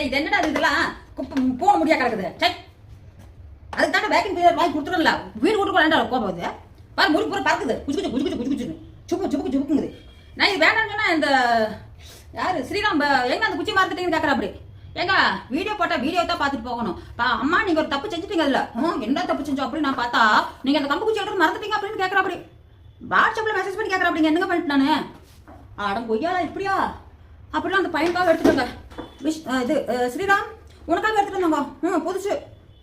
இது என்னடா இதெல்லாம் போக முடியா கிடக்குது. சை, அதுக்கு தானே வேக்கிங் பீரியட் வாங்கி கொடுத்துடல. வீடு கொடுக்கலாண்டா கோபம் பாரு, முடி பூரா பறக்குது. குச்சு குச்சு குச்சு குச்சு குச்சுன்னு சுப்பு சுப்புக்கு சுப்புக்குங்குது. நான் இது வேண்டாம்னு சொன்னா இந்த யாரு ஸ்ரீராம் எங்க அந்த குச்சி மார்க்கெட்டிங்னு கேட்கறா. அப்படி ஏங்க வீடியோ போட்டா வீடியோ தான் பார்த்துட்டு போகணும். அம்மா நீங்க ஒரு தப்பு செஞ்சுட்டீங்க. அதுல என்ன தப்பு செஞ்சோம் அப்படின்னு நான் பார்த்தா நீங்க அந்த கம்பு குச்சி எடுத்து மறந்துட்டீங்க அப்படின்னு கேட்கறா. அப்படி வாட்ஸ்அப்ல மெசேஜ் பண்ணி கேட்கறா. அப்படிங்க என்னங்க பண்ணிட்டு நானு ஆடம் பொய்யா இப்படியா அப்படிலாம் அந்த பையனுக்காக எடுத்துக்கோங்க. இது ஸ்ரீராம் உனக்காக எடுத்துட்டு வந்தாங்க. புதுசு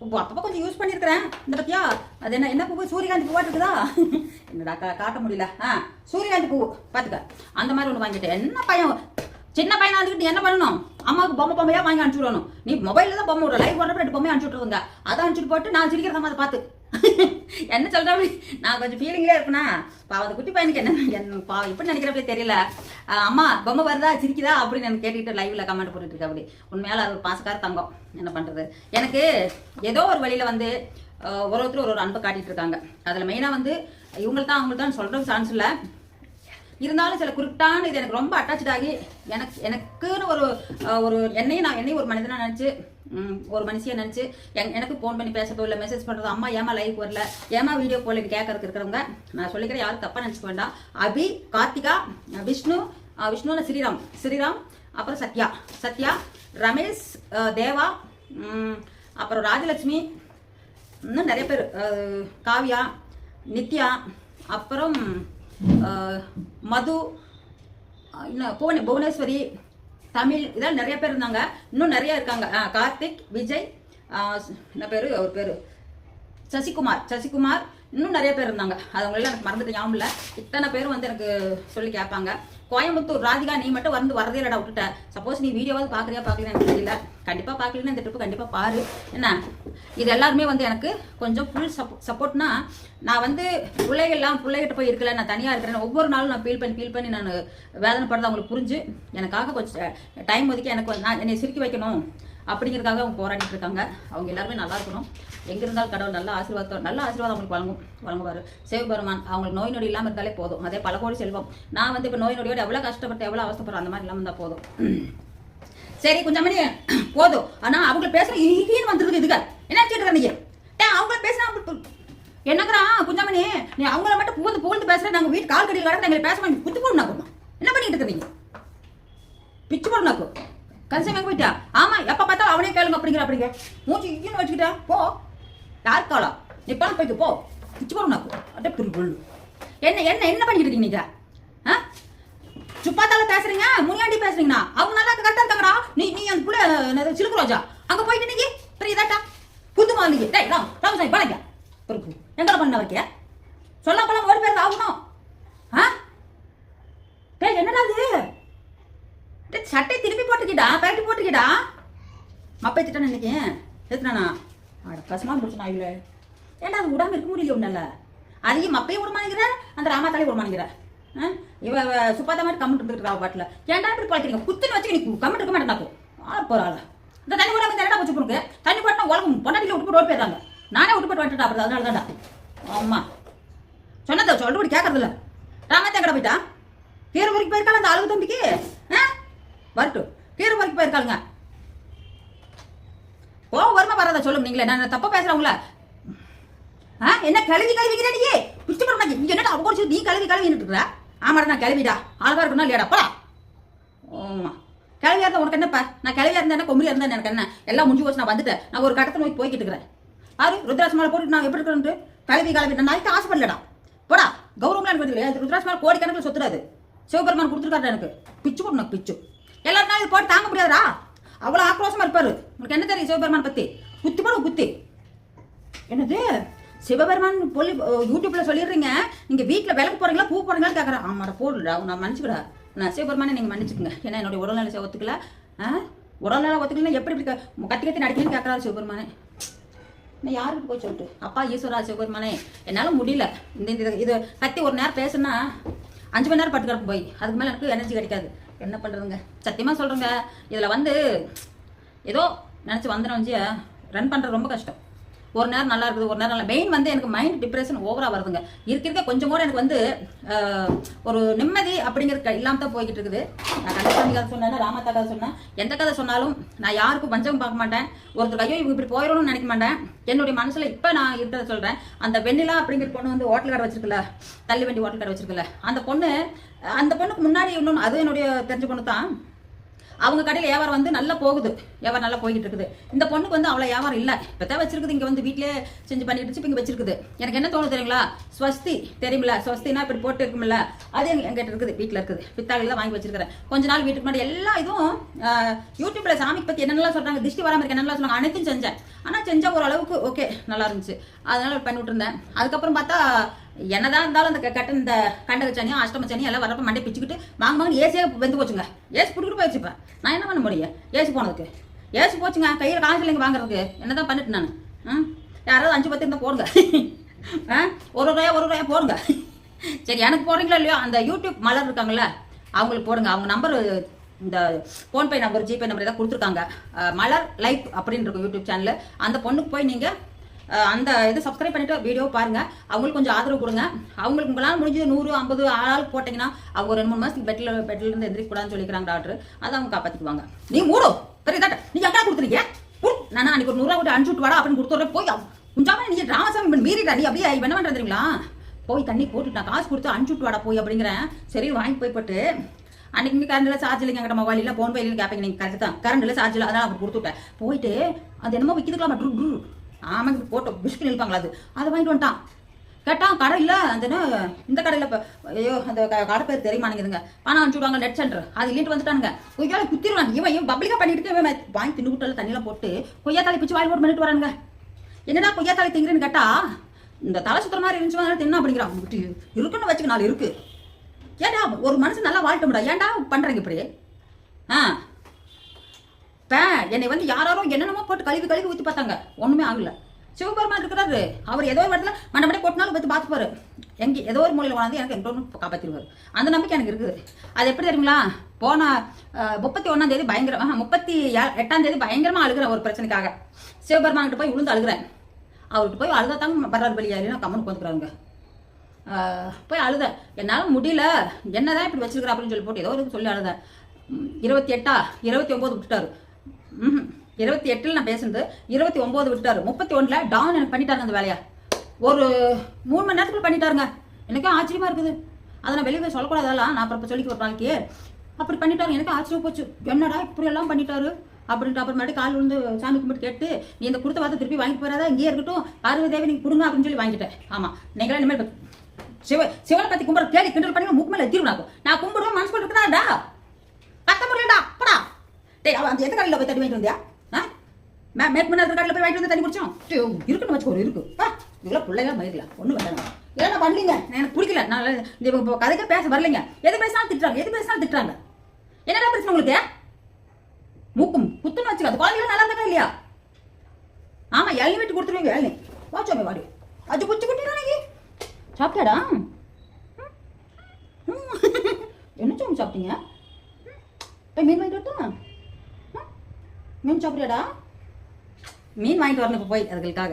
அப்பப்போ கொஞ்சம் யூஸ் பண்ணியிருக்கிறேன். இந்த பத்தியா அது என்ன பூ சூரியகாந்தி பூவா இருக்குதா? என்னடா காட்ட முடியல. சூரியகாந்தி பூ பார்த்துக்க அந்த மாதிரி ஒன்று வாங்கிட்டேன். என்ன பையன் சின்ன பையனா வந்துக்கிட்டு என்ன பண்ணணும்? அம்மாவுக்கு பொம்மையா வாங்கி அனுப்பிச்சு விடணும். நீ மொபைலில் தான் பொம்மை விடுற. லைவ் போடுறப்ப 2 பொம்மையை அனுப்பிச்சு விட்டுருங்க. அதை அனுப்பிச்சுட்டு போட்டு நான் சிரிக்கிறதா அதை பார்த்து என்ன சொல்கிறேன். நான் கொஞ்சம் ஃபீலிங்லேயே இருப்பேனா அந்த குட்டி பையனுக்கு என்ன இப்படி நினைக்கிறப்பே தெரியல. அம்மா பொம்மை வருதா சிரிக்குதா அப்படின்னு எனக்கு கேட்டுக்கிட்டு லைவ்ல கமெண்ட் போட்டுட்டு இருக்கா. அப்படி உண்மையால அது ஒரு பாசக்கார தங்கம். என்ன பண்ணுறது, எனக்கு ஏதோ ஒரு வழியில் வந்து ஒருத்தர் ஒரு அன்பை காட்டிட்டு இருக்காங்க. அதில் மெயினாக வந்து இவங்களுக்கு தான் அவங்களுக்கு தான் சொல்கிறதுக்கு சான்ஸ் இல்லை. இருந்தாலும் சில குறிப்பிட்டான இது எனக்கு ரொம்ப அட்டாச் ஆகி எனக்குன்னு ஒரு என்னையும் ஒரு மனிதனாக நினச்சி ஒரு மனுஷியை நினச்சி எனக்கு ஃபோன் பண்ணி பேசுறதோ இல்லை மெசேஜ் பண்ணுறதோ, அம்மா ஏமா லைவ் வரல ஏமா வீடியோ போல கேட்கறதுக்கு இருக்கிறவங்க நான் சொல்லிக்கிறேன். யாரும் தப்பாக நினச்சிக்க வேண்டாம். அபி, கார்த்திகா, விஷ்ணு ஸ்ரீராம் அப்புறம் சத்யா, ரமேஷ், தேவா, அப்புறம் ராஜலட்சுமி, இன்னும் நிறைய பேர், காவ்யா, நித்யா, அப்புறம் மது, இன்னும் புவனேஸ்வரி, தமிழ், இதெல்லாம் நிறைய பேர் இருந்தாங்க. இன்னும் நிறைய இருக்காங்க. கார்த்திக், விஜய், என்ன பேர் அவர் பேர் சசிகுமார், இன்னும் நிறைய பேர் இருந்தாங்க. அவங்களெல்லாம் எனக்கு மறந்துட்டு ஞாபகம் இல்லை. இத்தனை பேரும் வந்து எனக்கு சொல்லி கேட்பாங்க. கோயம்புத்தூர் ராதிகா நீ மட்டும் வரதே இல்லடா விட்டுட்டேன். சப்போஸ் நீ வீடியோவாவது பார்க்கலையா எனக்கு தெரியல. கண்டிப்பாக பார்க்கலன்னா இந்த ட்ரிப்பு கண்டிப்பாக பாரு. என்ன இது எல்லாருமே வந்து எனக்கு கொஞ்சம் ஃபுல் சப்போர்ட்னா நான் வந்து பிள்ளைகிட்ட போய் இருக்கல, நான் தனியாக இருக்கிறேன். ஒவ்வொரு நாளும் நான் ஃபீல் பண்ணி நான் வேதனைப்படுறது அவங்களுக்கு புரிஞ்சு எனக்காக கொஞ்சம் டைம் ஒதுக்கி எனக்கு நான் என்னை சிரிக்க வைக்கணும் அப்படிங்கிறதுக்காக அவங்க போராடிட்டு இருக்காங்க. அவங்க எல்லாருமே நல்லா இருக்கணும். எங்கே இருந்தாலும் கடவுள் நல்ல ஆசீர்வாதம் அவங்களுக்கு வழங்குவார். சிவபெருமான் அவங்களுக்கு நோய் நொடி இல்லாமல் இருந்தாலே போதும். அதே பல கோடி செல்வம். நான் வந்து இப்போ நோய் நொடியோடு எவ்வளோ கஷ்டப்பட்டு எவ்வளோ அவசரப்படுறேன் அந்த மாதிரி இல்லாமல் இருந்தால் போதும். சரி கொஞ்சம் மணி போதும். ஆனால் அவங்க பேசுகிற ஈன்னு வந்துருக்கு. இதுக்கு என்ன வச்சுட்டு நீங்க அவங்கள பேசுனா என்னங்கிறான் குஞ்சாமணி நீ அவங்கள மட்டும் புகழ்ந்து பேசுகிறேன். நாங்கள் வீட்டு கால் கடியில் கடந்து எங்களை பேச வேண்டிய குத்து போடணும். என்ன பண்ணிட்டு இருக்கிறீங்க? பிச்சு போடணும். கன்சம் எங்க போயிட்டா? ஆமா எப்ப பார்த்தா அவனே கேளுங்க அப்படிங்கிற மூச்சு இன்னு வச்சுக்கிட்டா போ. யார் காலம் இப்ப போய்க்கு போ. பிச்சு போடணும். அப்படியே பிரிவு என்ன பண்ணிட்டு இருக்கீங்க நீங்க? சுப்பாத்தால பேசுறீங்க, முனியாண்டி பேசுறீங்கன்னா அவங்க நல்லா கரெக்டா இருக்காங்கடா. நீ அந்த புள்ள சிலுக்கு ரோஜா அங்க போயிட்டு நீங்க பெரியதாட்டா புது மாதிரி ராமசாமி பழங்க எங்கட பண்ண வைக்க சொல்ல போலாம் ஒரு பேருக்கு ஆகணும். என்னடா அது சட்டை திருப்பி போட்டுக்கிட்டா பேட்டி போட்டுக்கிட்டா மப்பை திட்டான்னு நினைக்கேன் எத்தனா கசமா பிடிச்சா இல்லை. ஏன்டா அது விடாம இருக்க முடியல ஒண்ணு. அதையும் மப்பையும் விடமானிக்கிற அந்த ராமாத்தாலையும் விடமானிக்கிற. இவ சுப்பாத்த மாதிரி கமெண்ட் இருந்துட்டு பாட்டில் ஏன்டா இப்படி பழக்கிறீங்க? குத்துன்னு வச்சு நீ கமெண்ட் இருக்க மாட்டேன். ஆள போறாள் இந்த தண்ணி கூட வந்து இடம் வச்சு போடுங்க. தண்ணி போட்டா உலகம் பொண்டாட்டில விட்டு போட்டு ஓடி போயிடுறாங்க. நானே விட்டு போட்டு வந்துட்டா அப்படி அதனால தான்டா. ஆமா சொன்னதை சொல்லுபடி கேட்கறது இல்லை. ராமத்தா கடை போயிட்டா கீரை வரைக்கும் போயிருக்காள் அந்த அழுகு தம்பிக்கு. வரட்டும் கீரை வரைக்கும் போயிருக்காளுங்க. வருமா வராதா சொல்லுங்க நீங்களே. நான் தப்பா பேசுறவங்கள என்ன கிளவிக்கிற நீ பிடிச்சு போடுறாங்க. இங்க என்னடா அவங்க நீ கிளவி இருக்கிற? ஆமாடா நான் கிளவிடா அழகா இருக்கணும் இல்லையாடா போடா. ஆமா கிளவியா இருந்தா உனக்கு என்னப்பா? நான் கிளவியா இருந்தா என்ன கொம்பரியா இருந்தா எனக்கு என்ன? எல்லாம் முடிஞ்சு போச்சு. நான் வந்துட்டேன். நான் ஒரு கட்டத்தை நோக்கி போய்கிட்டு இருக்கிறேன். ஆறு ருத்ராட்சி மாலை போட்டு நான் எப்படி இருக்கிறேன்? கிளவி நான் நாளைக்கு ஆசைப்படலடா போடா. கௌரவம்லாம் எனக்கு தெரியல. ருத்ராட்சி மாலை கோடிக்கணக்கில் சொத்துறாது. சிவபெருமான் கொடுத்துருக்காரு எனக்கு. பிச்சு போடணும் பிச்சு. எல்லாரும் இது போட்டு தாங்க முடியாதுடா. அவ்வளோ ஆக்ரோஷமா இருப்பாரு. உங்களுக்கு என்ன தெரியும் சிவபெருமான் பத்தி? குத்தி போட குத்தி என்னது சிவபெருமான் சொல்லி யூடியூப்ல சொல்லிடுறீங்க. நீங்க வீட்டுல விளக்கு போறீங்களா பூ போறீங்களா கேட்கறேன். ஆமாடா போடுடா நான் மன்னிச்சுக்கடா. நான் சிவபெருமானே நீங்க மன்னிச்சுக்கோங்க. ஏன்னா என்னுடைய உடல்நிலை ஒத்துக்கல. உடல்நிலை ஒத்துக்கல எப்படி கத்தி நடிக்கணும்னு கேட்கறாரு சிவபெருமானே. நான் யாருக்கு போய் சொல்லிட்டு அப்பா ஈஸ்வரா சிவபெருமானே என்னால முடியல. இந்த இது கத்தி ஒரு நேரம் பேசுனா 5 மணி நேரம் பட்டுக்கிறப்ப போய் அதுக்கு மேலே எனக்கு எனர்ஜி கிடைக்காது. என்ன பண்ணுறதுங்க சத்தியமாக சொல்கிறேங்க. இதில் வந்து ஏதோ நினச்சி வந்துடும் ரன் பண்ணுறது ரொம்ப கஷ்டம். ஒரு நேரம் நல்லா இருக்குது, ஒரு நேரம் நல்லா. மெயின் வந்து எனக்கு மைண்ட் டிப்ரெஷன் ஓவராக வருதுங்க. இருக்க கொஞ்சம் கூட எனக்கு வந்து ஒரு நிம்மதி அப்படிங்கிறது இல்லாமல் தான் போய்கிட்டு இருக்குது. நான் கண்டசாமி கதை சொன்னேன், ராமத்தா கதை சொன்னேன், எந்த கதை சொன்னாலும் நான் யாருக்கும் பஞ்சமும் பார்க்க மாட்டேன். ஒருத்தர் ஐயோ இவங்க இப்படி போயிடணும்னு நினைக்க மாட்டேன். என்னுடைய மனசில் இப்போ நான் இருக்கிறத சொல்கிறேன். அந்த வெண்ணிலா அப்படிங்கிற பொண்ணு வந்து ஹோட்டல் கடை வச்சிருக்கல, தள்ளி வண்டி ஹோட்டல் கடை வச்சிருக்கல, அந்த பொண்ணுக்கு முன்னாடி இன்னொன்று, அது என்னுடைய தெரிஞ்ச பொண்ணு தான். அவங்க கடையில் வியாபாரம் வந்து நல்லா போகுது, வியாபாரம் நல்லா போய்கிட்டு இருக்குது. இந்த பொண்ணுக்கு வந்து அவ்வளோ வியாபாரம் இல்லை, இப்போ தான் வச்சிருக்குது. இங்கே வந்து வீட்டிலே செஞ்சு பண்ணிட்டு இப்போ இங்கே வச்சிருக்குது. எனக்கு என்ன தோணுது தெரியுங்களா, ஸ்வஸ்தி தெரியுமில்ல, ஸ்வஸ்தினா இப்படி போட்டு இருக்குமில்ல, அது எங்கிட்ட இருக்குது, வீட்டில் இருக்குது. பித்தாளில் வாங்கி வச்சிருக்கிறேன். கொஞ்ச நாள் வீட்டுக்கு முன்னாடி எல்லா இதுவும் யூடியூப்ல சாமிக்கு பற்றி என்னென்னலாம் சொல்கிறாங்க, திருஷ்டி வராமல் இருக்க என்னென்னலாம் சொல்லுவாங்க, அனைத்தும் செஞ்சேன். ஆனால் செஞ்சால் ஓரளவுக்கு ஓகே நல்லா இருந்துச்சு, அதனால பண்ணி விட்டுருந்தேன். அதுக்கப்புறம் பார்த்தா என்னதான் இருந்தாலும் அந்த இந்த கண்டகச்சனியும் அஷ்டமச்சனியும் எல்லாம் வரப்ப மண்டை பிச்சுக்கிட்டு வாங்க ஏசியாக வெந்து போச்சுங்க. ஏசி பிடிக்கிட்டு போயிடுச்சுப்பேன். நான் என்ன பண்ண முடியும், ஏசி போனதுக்கு? ஏசி போச்சுங்க, கையில் காசு இல்லைங்க வாங்குறதுக்கு. என்னதான் பண்ணிட்டு நான் யாராவது 5-10 இருந்தால் போடுங்க, ஒரு ரூபாயா போடுங்க. சரி, எனக்கு போடுறீங்களா இல்லையோ, அந்த யூடியூப் மலர் இருக்காங்கல்ல அவங்களுக்கு போடுங்க. அவங்க நம்பர் இந்த ஃபோன்பே நம்பர், ஜிபே நம்பர் ஏதாவது கொடுத்துருக்காங்க. மலர் லைஃப் அப்படின்னு இருக்கும் யூடியூப் சேனல். அந்த பொண்ணுக்கு போய் நீங்கள் அந்த இது சப்ஸ்கிரைப் பண்ணிட்டு வீடியோ பாருங்க. அவங்களுக்கு கொஞ்சம் ஆதரவு கொடுங்க. அவங்களுக்கு உங்களால் முடிஞ்சது 100-50 ஆள் போட்டிங்கன்னா அவங்க ஒரு 2-3 மாதத்துக்கு பெட்ல இருந்து எந்திரிக்க கூடாதுன்னு சொல்லிக்கிறாங்க டாக்டர். அதை அவங்க காப்பாற்றிக்குவாங்க. நீ மூடும் பெரிய நீ எங்கடா கொடுத்துருக்கீங்க? நான் அன்னைக்கு ஒரு 100 ரூபா அனுப்பிச்சு விட்டு வாடா அப்படின்னு கொடுத்துட்றேன். போய் கொஞ்சாம நீ ராமசாமி மீறிட்டா, நீ அப்படியே என்ன பண்ணுறது தெரியுங்களா, போய் தண்ணி போட்டுட்டு நான் காசு கொடுத்து அனுப்பிச்சு விட்டு வாடா போய் அப்படிங்கிறேன். சரி வாங்கி போய் போட்டு அன்னைக்கு இங்கே கரண்டில் சார்ஜ் இல்லைங்க, எங்கிட்ட மொபைல் இல்லை, ஃபோன் பையில கேட்பீங்க. நீங்கள் கரெக்ட் தான், கரண்டில் சார்ஜ் இல்லை, அதான் அப்படி கொடுத்துட்டேன். போயிட்டு அது என்னமோ விற்கிதுக்கலாமா, ஆமாங்க போட்டோ பிஸ்கில் இருப்பாங்களா, அதை வாங்கிட்டு வந்துட்டான். கேட்டான் கடை இல்லை, அந்த இந்த கடையில் இப்போ ஐயோ அந்த கடை பேர் தெரியுமானுங்குதுங்க, பணம் அனுப்பிச்சு விடுவாங்க நெட் சென்டர், அது இல்லைட்டு வந்துட்டானுங்க. கொய்யால குத்திடுவாங்க. இவன் பப்ளிக்காக பண்ணிட்டு வாங்கி தின்னு விட்டால தண்ணியில் போட்டு கொய்யா தலை பிச்சு வாயில் போட்டு பண்ணிட்டு வரானுங்க. என்னடா கொய்யா தலை திங்குறேன்னு கேட்டா, இந்த தலை சுத்துற மாதிரி இருந்துச்சு தின்னா அப்படிங்கிறான். இருக்குன்னு வச்சுக்க 4 இருக்கு. ஏன்டா ஒரு மனுஷன் நல்லா வாழ்க்கை ஏன்டா பண்றீங்க இப்படி? என்னை வந்து யாரோ என்னென்னமோ போட்டு கழுவி ஊற்றி பார்த்தாங்க, ஒன்றுமே ஆகல. சிவபெருமான் இருக்கிறாரு, அவர் ஏதோ ஒரு இடத்துல மண்டபடி போட்டினாலும் பார்த்து பார்த்துப்பாரு. எங்கே ஏதோ ஒரு மூலையில் வாழ்ந்து எனக்கு எங்கே காப்பாற்றிடுவார். அந்த நம்பிக்கை எனக்கு இருக்குது. அது எப்படி தெரியுங்களா, போன 31ஆம் தேதி பயங்கரமாக 38ஆம் தேதி பயங்கரமாக அழுகிறேன் ஒரு பிரச்சனைக்காக. சிவபெருமான்கிட்ட போய் விழுந்து அழுகிறேன். அவர்கிட்ட போய் அழுதாத்தாங்க வர்றாரு வெளியாரினா கம்மனு வந்துக்கிறாங்க. போய் அழுதேன், என்னால் முடியல, என்னதான் இப்படி வச்சிருக்கிறா அப்படின்னு சொல்லி போட்டு ஏதோ ஒரு சொல்லி அழுதேன். 29 விட்டுட்டாரு. 28 நான் பேசுனது 29 விட்டுட்டாரு. 31 டவுன் எனக்கு பண்ணிட்டாருங்க அந்த வேலையா. ஒரு 3 மணி நேரத்துக்குள்ள பண்ணிட்டாருங்க. எனக்கே ஆச்சரியமா இருக்குது. அதை நான் வெளியே சொல்லக்கூடாதெல்லாம், நான் அப்புறம் சொல்லிக்க ஒரு நாளைக்கு அப்படி பண்ணிட்டாரு. எனக்கு ஆச்சரியம் போச்சு, என்னடா இப்படி எல்லாம் பண்ணிட்டாரு அப்படின்ட்டு. அப்புறமேட்டு கால் விழுந்து சாமி கும்பிட்டு கேட்டு, நீ இந்த கொடுத்த வார்த்தை திருப்பி வாங்கிட்டு போறாதா, இங்கேயே இருக்கட்டும், பார்வதி தேவி நீங்க கொடுங்க அப்படின்னு சொல்லி வாங்கிட்டேன். ஆமா, நீங்களா இனிமேல் சிவனை பத்தி கும்பிட கேள்வி கிண்டல் பண்ணி முக்கு மேல எத்திருவாங்க. நான் கும்பிடுவோம் மனசுக்குள்ள இருக்குதாடா, 10 முறைடா அப்படா. அவன் அந்த எந்த கடையில் போய் தண்ணி வாங்கிட்டு வந்தியா? மேற்கொண்டு கடையில் போய் வாங்கிட்டு வந்து தண்ணி குடிச்சோம் இருக்குன்னு வச்சுக்கோ. இருக்கு இவ்வளோ பிள்ளைங்க மயிரலாம் ஒன்றும் வேண்டாம். ஏன்னா பண்ணலீங்க, எனக்கு பிடிக்கல. நான் இந்த கதைக்கே பேச வரலைங்க. எது பேசினாலும் திட்டுறாங்க. என்னடா பிரச்சனை உங்களுக்கு? மூக்கும் குத்துன்னு வச்சுக்க. அது குழந்தைங்க நல்லா இருந்தா இல்லையா? ஆமா, இளநீ வீட்டு கொடுத்துருவீங்க. இளநீ வாச்சோமே வாடி அது குச்சி குட்டினா நீங்க சாப்பிட்டாடா? என்ன சாமி சாப்பிட்டீங்க? மீன் வாங்கிட்டு வரட்டா? மீன் சாப்பிட்றியாடா? மீன் வாங்கிட்டு வரணும் இப்போ போய் அதுகளுக்காக.